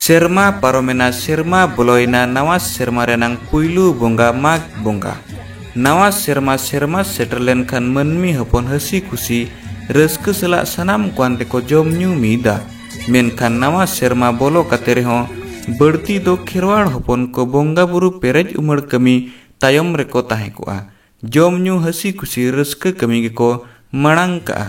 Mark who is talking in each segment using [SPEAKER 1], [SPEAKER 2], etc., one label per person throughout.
[SPEAKER 1] Serma paromena serma boloina nawa serma renang puilu bonga mag bonga. Nawa serma seterlen kan menmi hapon hasi kusi reske selak sanam kuante ko jom nyu mida. Menkan nawa serma bolo katereho berti do khirwar hapon ko bonga buru perej umar kami tayom reko tahekua. Jom nyu hasi kusi reske kami ko marang ka.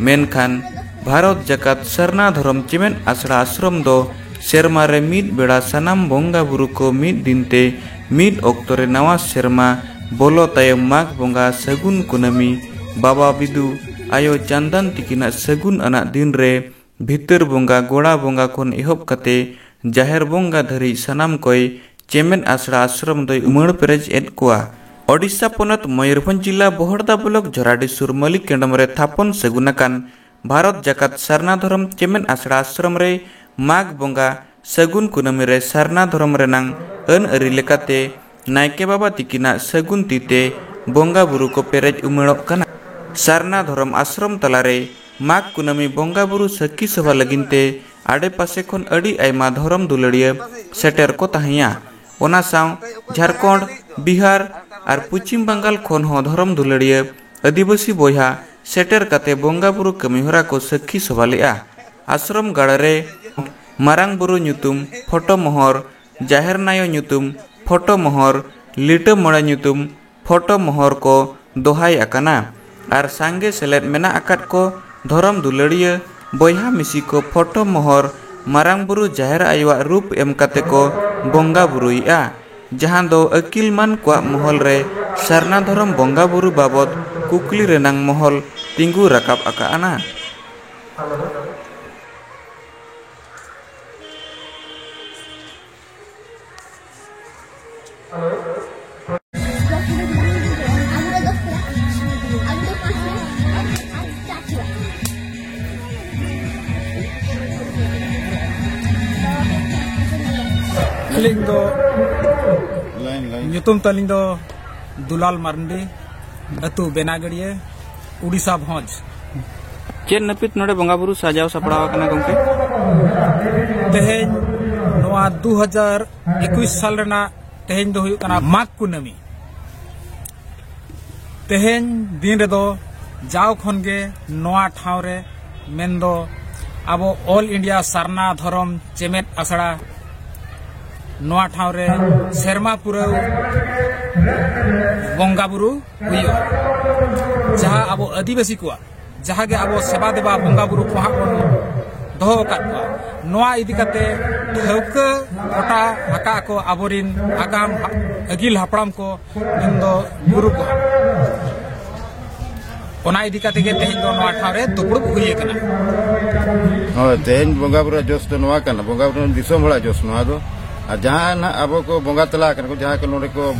[SPEAKER 1] Menkan Bharat jakat sarna dhorom cemen asra ashram do serma re mid beda sanam bonga buru ko mid dinte mid oktore nawa serma bolo tayom mag bonga sagun kunami baba bidu ayo chandan tikina sagun anak din re bhitar bonga goda bonga kon ehop kate jaher bonga dhari sanam koi cemen asra ashram doi umar perej et koa. Odisha ponat Mayurbhanj jilla Bohorda blok Joradi sur Malik kendam re thapon sagunakan Bharat jakat sarna dhorom cemen asra ashram re mag bonga sagun kunami re sarna dhorom renang an ari lekate naike baba tikina sagun tite bonga buru ko perej umerok kana. Sarna dhorom ashram talare mag kunami bonga buru sakki sabha laginte ade pase khon adi aima dhorom duladiya seter ko tahiya. Ona saw Jharkhand, Bihar ar Puchim Bangal khon ho dhorom duladiya adibasi boyha seter kate bonga buru kami hora ko sakki sabha lea. Ashram gadare marang buru nyutum photo mohor jaher nayo nyutum photo mohor lita mora nyutum photo mohor ko dohai akana ar sange selet mena akat ko dhorom duladiya boyha misi ko photo mohor marang buru jaher aywa rup em kate ko bonga buruia jahan do akil man kwa mohol re sarna dhorom bonga buru babot kukli renang mohol tinggu rakap aka ana.
[SPEAKER 2] Taling do nyutum taling do Dulal Marandi atu Benagadiya Odisha Bhoj
[SPEAKER 1] Chen napit node bonga buru sajaw sapraw kana gomke
[SPEAKER 2] teheny noa 2021 sal rena teheny do huyuk kana mag kunami teheny din redo jaw khonge noa thawre mendo abo All India Sarna Dhorom Chemet Asada noa thawre serma pura bonga buru huyo jaha abo adibasi ko jaha ge abo seba deba bonga buru ko hakon doho kat ko noa idikate thauka kota haka ko aborin agam agil hapram ko dindo guru ko ona idikate ge tehin do noa thawre dupur huye kana
[SPEAKER 3] tehin bonga buru jos to noa kana bonga buru disom hola jos noa do जहाँ ना अब को बोंगा तला कर को जहाँ को नोरे को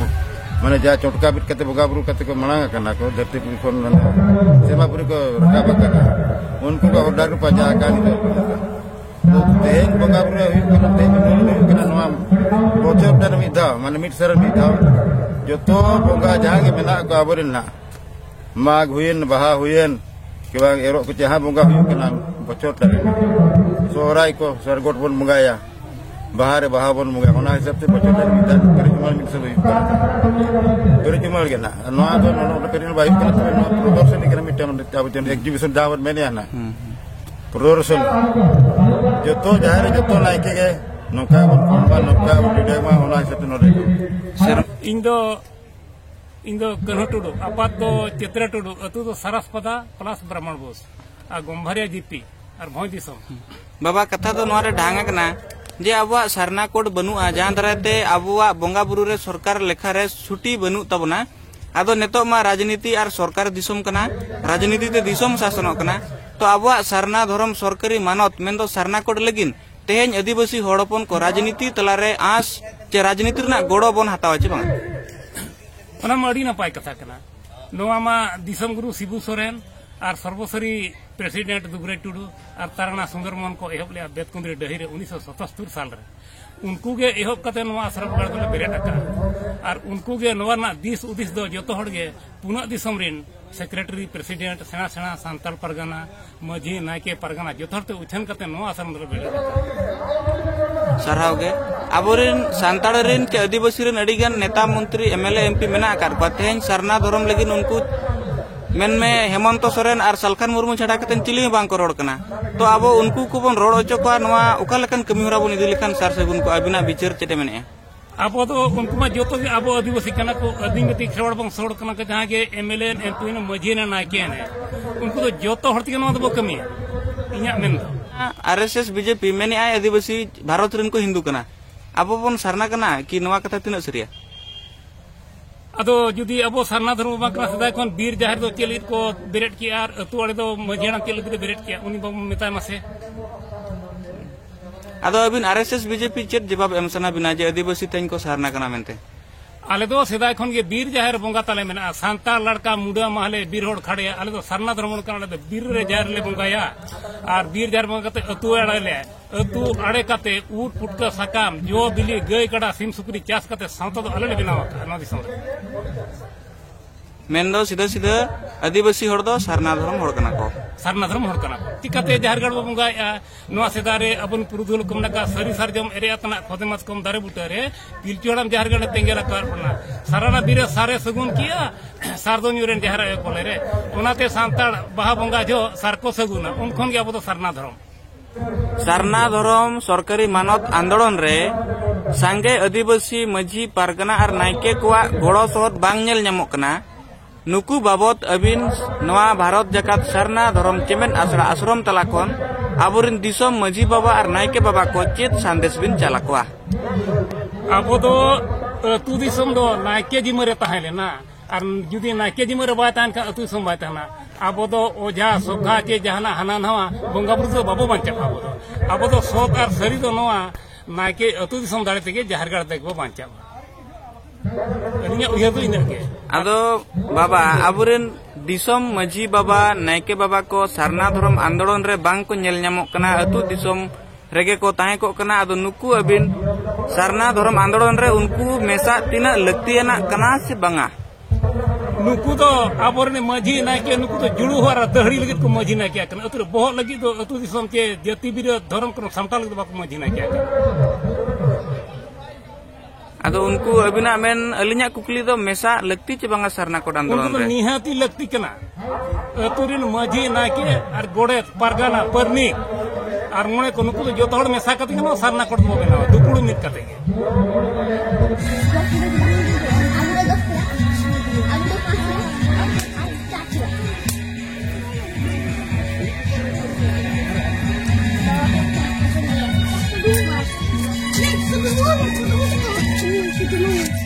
[SPEAKER 3] माने जहाँ चोटका बिट कते बोगा बुरु कते को मनांगा करना को धरती पुरी को सेमा पुरी को रकाब करना उनको का ऑर्डर को पजा का तो तेन बोगा बुरु हुई को तेन करना नवा बोचर दर मिदा माने मिट सर मिदा जो तो बोंगा जहाँ के मेना को आबरिन ना माग हुईन बहा हुईन के बाग एरो को जहाँ बोंगा हुई करना बोचर दर सोराई को सरगोट बन मुगाया bahare bahabon muga ona hisab te bocor dari midan perijumal mix hoy perijumal gena no ado no perijumal baik kana te no production ni kana mitan on te exhibition dawat mene ana production joto jahare joto naike ge noka bon noka de ma ona hisab te no de
[SPEAKER 4] indo kanatudu apat do chitratudu atu do saraspada plus brahman bos a gombharia jipi ar bhoi disom
[SPEAKER 1] baba katha do noare dhanga kana जे आबुआ Sarna code बनुआ जहां दराते आबुआ बोंगा बुरु रे सरकार लेखा रे छुट्टी बनु तबना आदो नेतो मा राजनीति और सरकार दिसम कना राजनीति ते दिसम शासन कना तो आबुआ सरना धर्म सरकारी मानत मेन दो सरना कोड लगिन तेहेन आदिवासी हड़पन को राजनीति तलारे आस जे राजनीति ना गोड़ो बन हतावा चे बांग
[SPEAKER 4] ओना मडी ना पाय कथा कना नोवा मा दिसम गुरु शिबू सोरेन और सर्वोसरी प्रेसिडेंट दुबरे टुडू और ताराना सुंदरमन को एहब लिया बेतकुंद्री डहिरे 1977 साल रे उनको के एहब कते नोवा आश्रम गड़ को बेरेट अका और उनको के नोवा ना दिस उदिस दो जतो हड़ गे पुना दिसम रिन सेक्रेटरी प्रेसिडेंट सेना सेना सान्ताल परगना माझी नायके परगना जोथरते उछन करते नो आश्रम रे बेले
[SPEAKER 1] सरहाव गे आबोरेन सांताड़ रेन के आदिवासी रेन अडिगान नेता मंत्री एमएलए एमपी मेना आकार तेहन सरना धर्म लगिन उनको मेन में हेमंत सोरेन और सलखान मुर्मू छाड़ा कते चिली बांग को रोड कना तो अब उनको को बन रोड ओचो को नवा ओका लेकन कमी होरा बन इदि लेकन सार सगुन को अबिना विचार चेटे मेने
[SPEAKER 4] अब तो उनको में जो तो अब आदिवासी कना को आदिवासी खेवड़ बंग सोड़ कना के जहां के एमएलए एमपी ने मजी ने नायके ने उनको तो जो तो हरती कना तो कमी है इया मेन
[SPEAKER 1] आरएसएस बीजेपी मेने आय आदिवासी भारत रेन को हिंदू कना अब बन सरना कना कि नवा कथा तिना सरिया
[SPEAKER 4] अदो जुदी अब सरना धर्म बाकरा सदा खन बीर जाहिर दो चेलित को बेरेट किया और अतु वाले दो मजियाना चेलित को बेरेट किया उनी बम मेता मासे
[SPEAKER 1] अदो अबिन आरएसएस बीजेपी चेत जवाब एमसना बिना जे आदिवासी तेन को सरना कना मेनते
[SPEAKER 4] आले दो सदा खन के बीर जाहिर बोंगा ताले मेना सांता लड़का मुडा महले बीर होड़ खड़े आले दो सरना धर्म कना दो बीर रे जाहिर ले बोंगाया और बीर जाहिर बोंगा ते अतु आड़े अतु आड़े काते ऊट पुटका सकाम जो बिली गय कड़ा सिम सुकरी चास काते सांता दो अलग बनावा नो दिसम
[SPEAKER 1] मेन दो सीधा सीधा आदिवासी होड़ दो सरना धर्म होड़ कना को
[SPEAKER 4] चिकाते जाहरगढ़ बोंगाया नो सेदारे अपन पुरुधुल कमना का सरी सरजम एरिया तना खोदेमस कम दारे बुटारे पिलचोड़म जाहरगढ़ तेंगेला कार पना साराना बीरे सारे सगुन किया सारदो न्यूरेन जाहरा कोले रे ओनाते सांताड़ बाहा बोंगा जो सारको सगुना उनखन के अब तो सरना धर्म सरकारी मानत आंदोलन रे सांगे आदिवासी मजी पारगना और नायके कोआ गोड़ो सोहद बांग नेल ᱧᱟᱢᱚᱜ कना नुकु बाबत अबिन नवा भारत जकात सरना धर्म चेमेन आसरा आश्रम तलाकोन आबोरिन दिसम मजी बाबा और नायके बाबा को चेत संदेश बिन चलाकोआ आबो दो अतु दिसम दो नायके जिमरे ताहेलेना और जुदी नायके जिमरे बाय तान का अतु दिसम बाय ताना आबो दो ओझा सोखा चे जहाना हाना नवा बोंगा बुरु दो बाबो बांचा आबो दो सोत और सरी दो नवा नायके अतु दिसम दाड़े तेगे जाहरगढ़ तेगे बो बांचा
[SPEAKER 1] अदो बाबा आबुरेन दिसम मजी बाबा नायके बाबा को सरना धर्म आंदोलन रे बांग को नेल ᱧᱟᱢᱚᱜ कना अतु दिसम रेगे को ताहे को कना अदो नुकु अबिन सरना धर्म आंदोलन रे उनको मेसा तिना लक्तियाना कना से बांगा
[SPEAKER 4] नुकु तो आबोरने मजी नायके नुकु तो जुड़ू हरा दहड़ी लगित को मजी नायके कना अतु बहुत लगी तो अतु दिसम के जाति बिरो धर्म को समता लगित बाको मजी नायके
[SPEAKER 1] अदो उनको अबिना मेन अलिnya कुकली दो मेसा लक्ति चे बांगा सरना को आंदोलन रे
[SPEAKER 4] निहाती लक्ति कना अतुरिन मजी नायके और गोड़े परगना परनी और मोने को नुकु जो तोड़ मेसा कते कना सरना कोड बो बेना दुपुड़ मित कते के
[SPEAKER 5] Let's go.